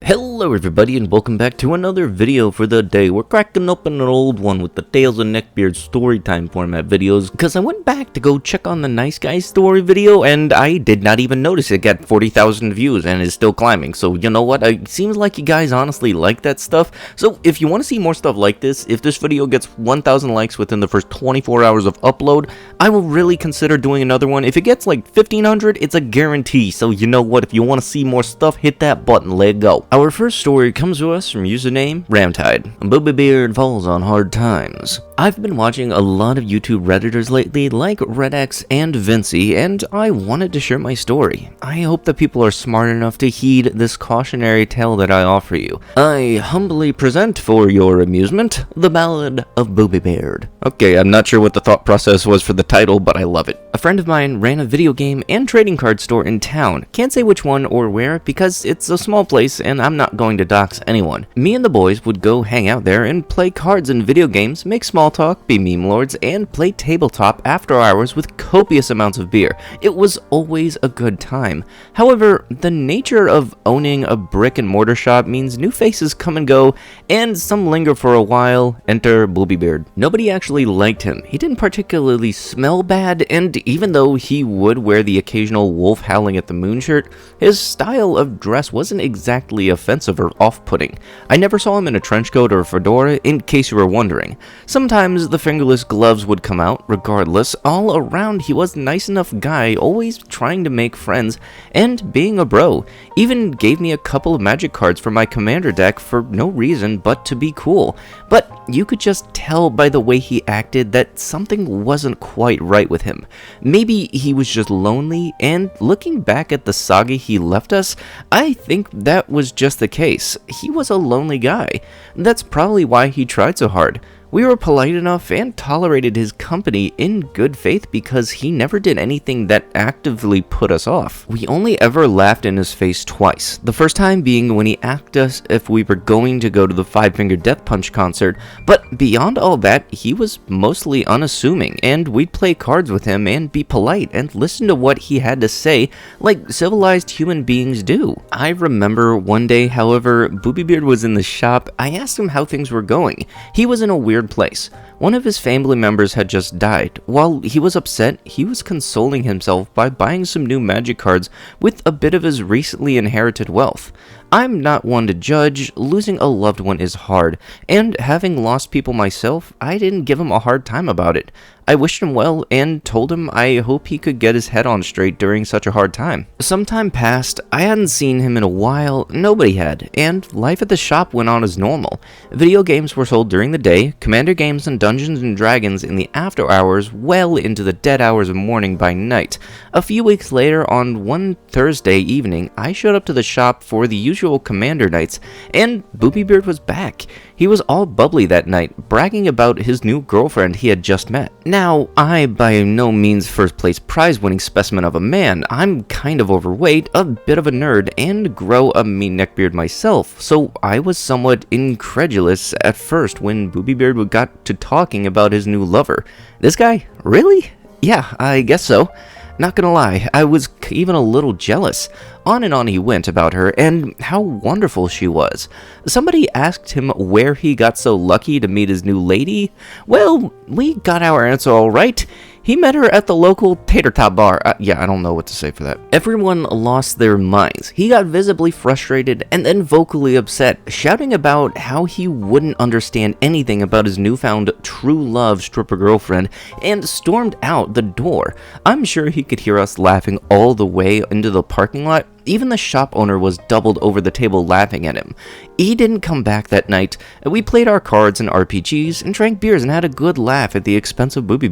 Hello everybody and welcome back to another video for the day. We're cracking open an old one with the Tales of Neckbeard storytime format videos because I went back to go check on the Nice Guy story video and I did not even notice it got 40,000 views and is still climbing. So you know what, it seems like you guys honestly like that stuff. So if you want to see more stuff like this, if this video gets 1,000 likes within the first 24 hours of upload, I will really consider doing another one. If it gets like 1,500, it's a guarantee. So you know what, if you want to see more stuff, hit that button, let go. Our first story comes to us from username Ramtide. Booby falls on hard times. I've been watching a lot of YouTube Redditors lately, like RedX and Vinci, and I wanted to share my story. I hope that people are smart enough to heed this cautionary tale that I offer you. I humbly present for your amusement, the Ballad of Booby. Okay, I'm not sure what the thought process was for the title, but I love it. A friend of mine ran a video game and trading card store in town. Can't say which one or where because it's a small place and I'm not going to dox anyone. Me and the boys would go hang out there and play cards and video games, make small talk, be meme lords, and play tabletop after hours with copious amounts of beer. It was always a good time. However, the nature of owning a brick and mortar shop means new faces come and go, and some linger for a while. Enter Booby. Nobody actually liked him. He didn't particularly smell bad, and even though he would wear the occasional wolf howling at the moon shirt, his style of dress wasn't exactly offensive or off-putting. I never saw him in a trench coat or a fedora, in case you were wondering. Sometimes the fingerless gloves would come out. Regardless, all around he was a nice enough guy, always trying to make friends and being a bro. Even gave me a couple of magic cards for my commander deck for no reason but to be cool. But you could just tell by the way he acted that something wasn't quite right with him. Maybe he was just lonely, and looking back at the saga he left us, I think that was just the case. He was a lonely guy. That's probably why he tried so hard. We were polite enough and tolerated his company in good faith because he never did anything that actively put us off. We only ever laughed in his face twice. The first time being when he asked us if we were going to go to the Five Finger Death Punch concert, but beyond all that, he was mostly unassuming, and we'd play cards with him and be polite and listen to what he had to say like civilized human beings do. I remember one day, however, Booby was in the shop. I asked him how things were going. He was in a weird place. One of his family members had just died. While he was upset, he was consoling himself by buying some new magic cards with a bit of his recently inherited wealth. I'm not one to judge. Losing a loved one is hard, and having lost people myself, I didn't give him a hard time about it. I wished him well and told him I hope he could get his head on straight during such a hard time. Some time passed, I hadn't seen him in a while, nobody had, and life at the shop went on as normal. Video games were sold during the day, Commander games and Dungeons and Dragons in the after hours, well into the dead hours of morning by night. A few weeks later, on one Thursday evening, I showed up to the shop for the usual Commander nights, and Booby was back. He was all bubbly that night, bragging about his new girlfriend he had just met. Now, I by no means first place prize winning specimen of a man. I'm kind of overweight, a bit of a nerd, and grow a mean neckbeard myself, so I was somewhat incredulous at first when Booby got to talking about his new lover. This guy? Really? Yeah, I guess so. Not gonna lie, I was even a little jealous. On and on he went about her and how wonderful she was. Somebody asked him where he got so lucky to meet his new lady. Well, we got our answer all right. He met her at the local tater tot bar. Yeah, I don't know what to say for that. Everyone lost their minds. He got visibly frustrated and then vocally upset, shouting about how he wouldn't understand anything about his newfound true love stripper girlfriend, and stormed out the door. I'm sure he could hear us laughing all the way into the parking lot. Even the shop owner was doubled over the table laughing at him. He didn't come back that night. We played our cards and RPGs and drank beers and had a good laugh at the expense of Booby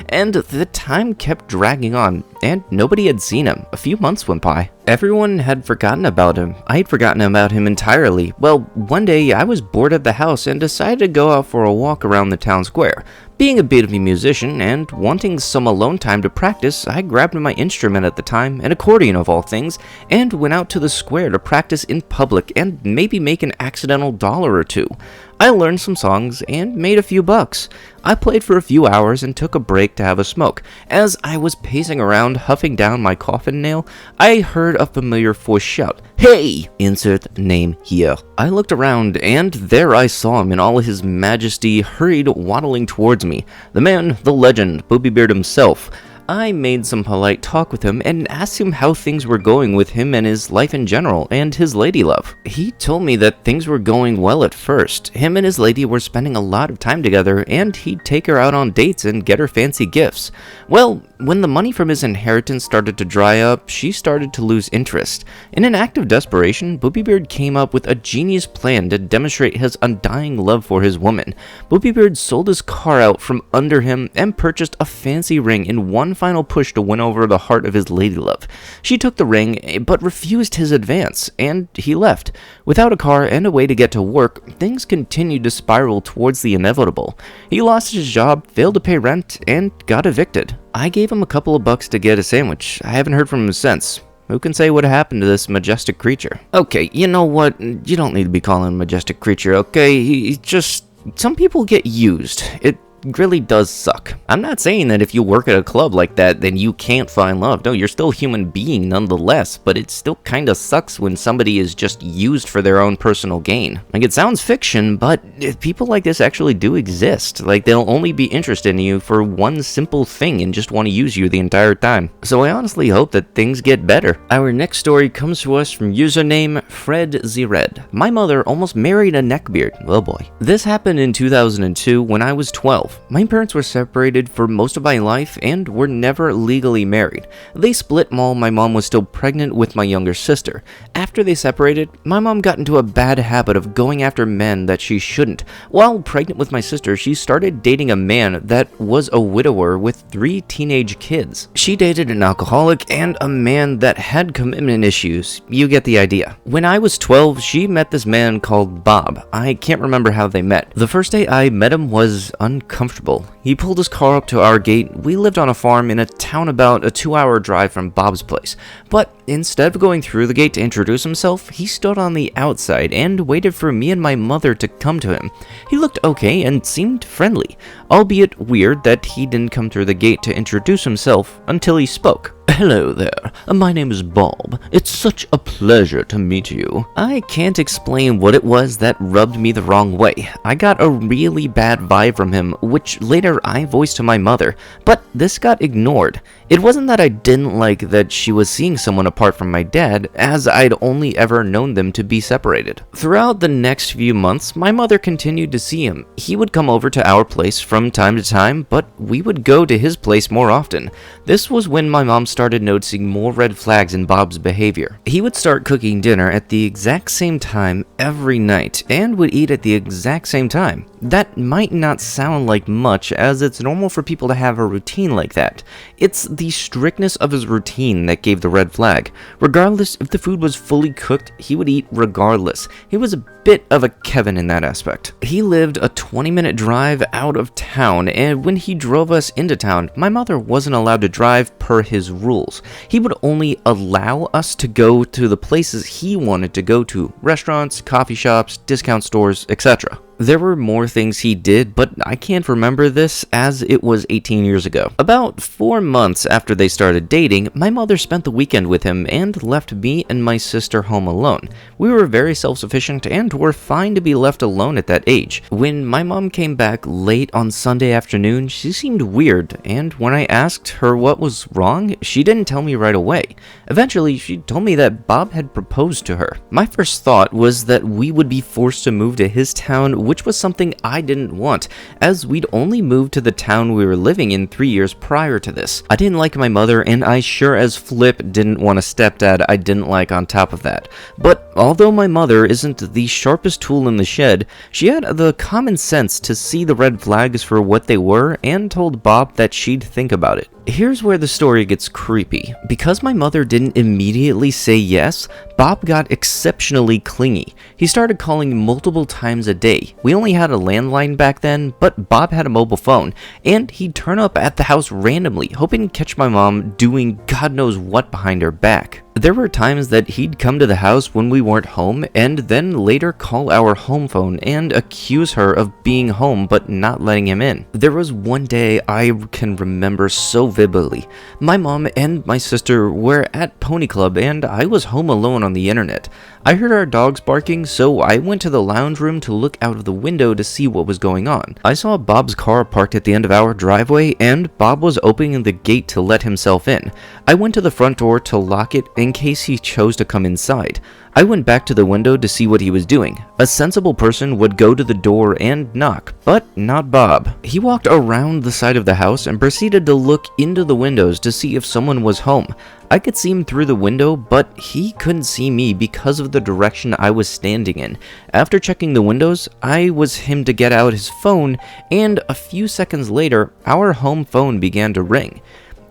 and the time kept dragging on, and nobody had seen him. A few months went by. Everyone had forgotten about him. I had forgotten about him entirely. Well, one day I was bored at the house and decided to go out for a walk around the town square. Being a bit of a musician and wanting some alone time to practice, I grabbed my instrument at the time, an accordion of all things, and went out to the square to practice in public and maybe make an accidental dollar or two. I learned some songs and made a few bucks. I played for a few hours and took a break to have a smoke. As I was pacing around, huffing down my coffin nail, I heard a familiar voice shout, "Hey! Insert name here." I looked around, and there I saw him in all his majesty, hurried waddling towards me. The man, the legend, Booby himself. I made some polite talk with him and asked him how things were going with him and his life in general, and his lady love. He told me that things were going well at first. Him and his lady were spending a lot of time together, and he'd take her out on dates and get her fancy gifts. Well, when the money from his inheritance started to dry up, she started to lose interest. In an act of desperation, Booby came up with a genius plan to demonstrate his undying love for his woman. Booby sold his car out from under him and purchased a fancy ring in one final push to win over the heart of his lady love. She took the ring, but refused his advance, and he left. Without a car and a way to get to work, things continued to spiral towards the inevitable. He lost his job, failed to pay rent, and got evicted. I gave him a couple of bucks to get a sandwich. I haven't heard from him since. Who can say what happened to this majestic creature? Okay, you know what? You don't need to be calling him majestic creature, okay? He's just... Some people get used. It really does suck. I'm not saying that if you work at a club like that, then you can't find love. No, you're still a human being nonetheless, but it still kinda sucks when somebody is just used for their own personal gain. Like, it sounds fiction, but people like this actually do exist. Like, they'll only be interested in you for one simple thing and just want to use you the entire time. So I honestly hope that things get better. Our next story comes to us from username Fred Zred. My mother almost married a neckbeard. Oh boy. This happened in 2002 when I was 12. My parents were separated for most of my life and were never legally married. They split while my mom was still pregnant with my younger sister. After they separated, my mom got into a bad habit of going after men that she shouldn't. While pregnant with my sister, she started dating a man that was a widower with 3 teenage kids. She dated an alcoholic and a man that had commitment issues. You get the idea. When I was 12, she met this man called Bob. I can't remember how they met. The first day I met him was uncomfortable. He pulled his car up to our gate. We lived on a farm in a town about a 2-hour drive from Bob's place. But instead of going through the gate to introduce himself, he stood on the outside and waited for me and my mother to come to him. He looked okay and seemed friendly, albeit weird that he didn't come through the gate to introduce himself until he spoke. "Hello there, my name is Bob. It's such a pleasure to meet you." I can't explain what it was that rubbed me the wrong way. I got a really bad vibe from him, which later I voiced to my mother, but this got ignored. It wasn't that I didn't like that she was seeing someone apart from my dad, as I'd only ever known them to be separated. Throughout the next few months, my mother continued to see him. He would come over to our place from time to time, but we would go to his place more often. This was when my mom started noticing more red flags in Bob's behavior. He would start cooking dinner at the exact same time every night, and would eat at the exact same time. That might not sound like much, as it's normal for people to have a routine like that. It's the strictness of his routine that gave the red flag. Regardless if the food was fully cooked, he would eat regardless. He was a bit of a Kevin in that aspect. He lived a 20-minute drive out of town, and when he drove us into town, my mother wasn't allowed to drive per his rules. He would only allow us to go to the places he wanted to go to: restaurants, coffee shops, discount stores, etc. There were more things he did, but I can't remember this as it was 18 years ago. About 4 months after they started dating, my mother spent the weekend with him and left me and my sister home alone. We were very self-sufficient and were fine to be left alone at that age. When my mom came back late on Sunday afternoon, she seemed weird, and when I asked her what was wrong, she didn't tell me right away. Eventually, she told me that Bob had proposed to her. My first thought was that we would be forced to move to his town, which was something I didn't want, as we'd only moved to the town we were living in 3 years prior to this. I didn't like my mother, and I sure as flip didn't want a stepdad I didn't like on top of that. But although my mother isn't the sharpest tool in the shed, she had the common sense to see the red flags for what they were and told Bob that she'd think about it. Here's where the story gets creepy. Because my mother didn't immediately say yes, Bob got exceptionally clingy. He started calling multiple times a day. We only had a landline back then, but Bob had a mobile phone, and he'd turn up at the house randomly, hoping to catch my mom doing God knows what behind her back. There were times that he'd come to the house when we weren't home and then later call our home phone and accuse her of being home but not letting him in. There was one day I can remember so vividly. My mom and my sister were at Pony Club and I was home alone on the internet. I heard our dogs barking, so I went to the lounge room to look out of the window to see what was going on. I saw Bob's car parked at the end of our driveway, and Bob was opening the gate to let himself in. I went to the front door to lock it in case he chose to come inside. I went back to the window to see what he was doing. A sensible person would go to the door and knock, but not Bob. He walked around the side of the house and proceeded to look into the windows to see if someone was home. I could see him through the window, but he couldn't see me because of the direction I was standing in. After checking the windows, I was him to get out his phone, and a few seconds later, our home phone began to ring.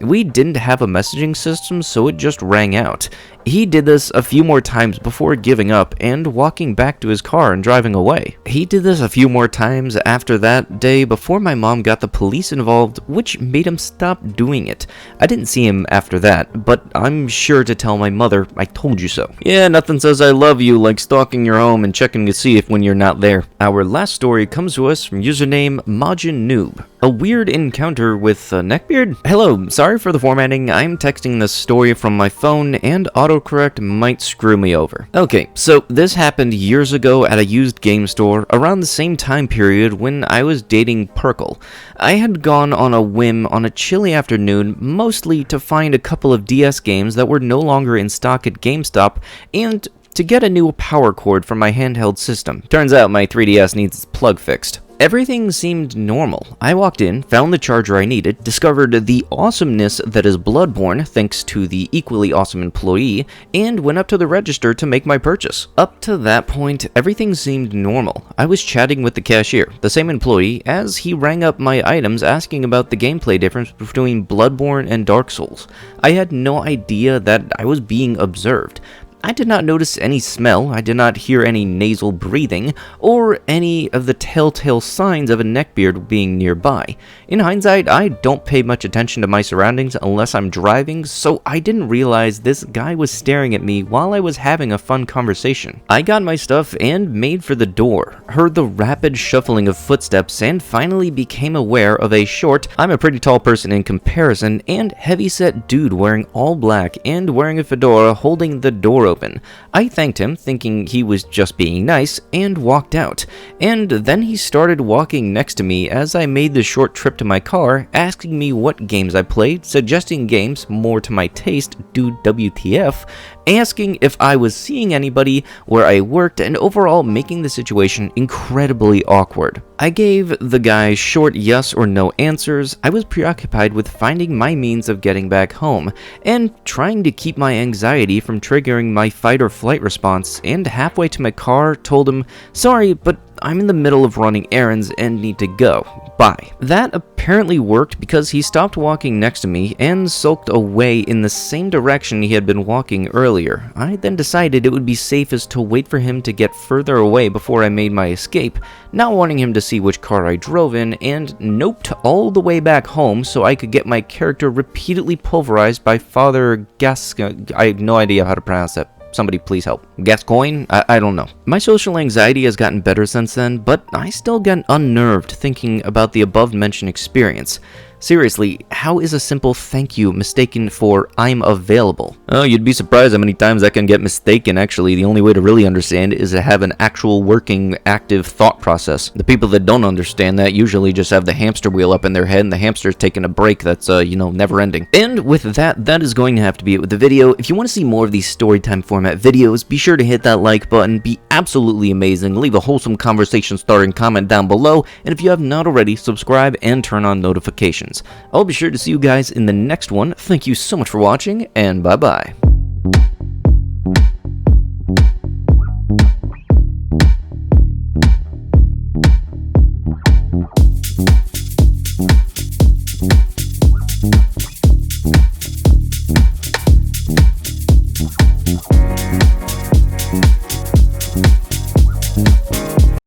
We didn't have a messaging system, so it just rang out. He did this a few more times before giving up and walking back to his car and driving away. He did this a few more times after that day before my mom got the police involved, which made him stop doing it. I didn't see him after that, but I'm sure to tell my mother I told you so. Yeah, nothing says I love you like stalking your home and checking to see if when you're not there. Our last story comes to us from username Majin Noob. A weird encounter with Neckbeard? Hello, sorry for the formatting. I'm texting this story from my phone and autocorrect might screw me over. Okay, so this happened years ago at a used game store around the same time period when I was dating Perkle. I had gone on a whim on a chilly afternoon, mostly to find a couple of DS games that were no longer in stock at GameStop and to get a new power cord for my handheld system. Turns out my 3DS needs its plug fixed. Everything seemed normal. I walked in, found the charger I needed, discovered the awesomeness that is Bloodborne thanks to the equally awesome employee, and went up to the register to make my purchase. Up to that point, everything seemed normal. I was chatting with the cashier, the same employee, as he rang up my items asking about the gameplay difference between Bloodborne and Dark Souls. I had no idea that I was being observed. I did not notice any smell, I did not hear any nasal breathing, or any of the telltale signs of a neckbeard being nearby. In hindsight, I don't pay much attention to my surroundings unless I'm driving, so I didn't realize this guy was staring at me while I was having a fun conversation. I got my stuff and made for the door, heard the rapid shuffling of footsteps, and finally became aware of a short, I'm a pretty tall person in comparison, and heavyset dude wearing all black and wearing a fedora holding the door open. I thanked him, thinking he was just being nice, and walked out. And then he started walking next to me as I made the short trip to my car, asking me what games I played, suggesting games more to my taste, dude WTF, asking if I was seeing anybody, where I worked, and overall making the situation incredibly awkward. I gave the guy short yes or no answers. I was preoccupied with finding my means of getting back home, and trying to keep my anxiety from triggering my fight or flight response, and halfway to my car told him, "Sorry, but I'm in the middle of running errands and need to go. Bye." That apparently worked because he stopped walking next to me and sulked away in the same direction he had been walking earlier. I then decided it would be safest to wait for him to get further away before I made my escape, not wanting him to see which car I drove in, and noped all the way back home so I could get my character repeatedly pulverized by Father I have no idea how to pronounce that. Somebody please help. Gascoigne? I don't know. My social anxiety has gotten better since then, but I still get unnerved thinking about the above-mentioned experience. Seriously, how is a simple thank you mistaken for I'm available? Oh, you'd be surprised how many times that can get mistaken. Actually, the only way to really understand is to have an actual working, active thought process. The people that don't understand that usually just have the hamster wheel up in their head and the hamster's taking a break that's, never ending. And with that, that is going to have to be it with the video. If you want to see more of these storytime format videos, be sure to hit that like button, be absolutely amazing, leave a wholesome conversation starting comment down below, and if you have not already, subscribe and turn on notifications. I'll be sure to see you guys in the next one. Thank you so much for watching, and bye-bye.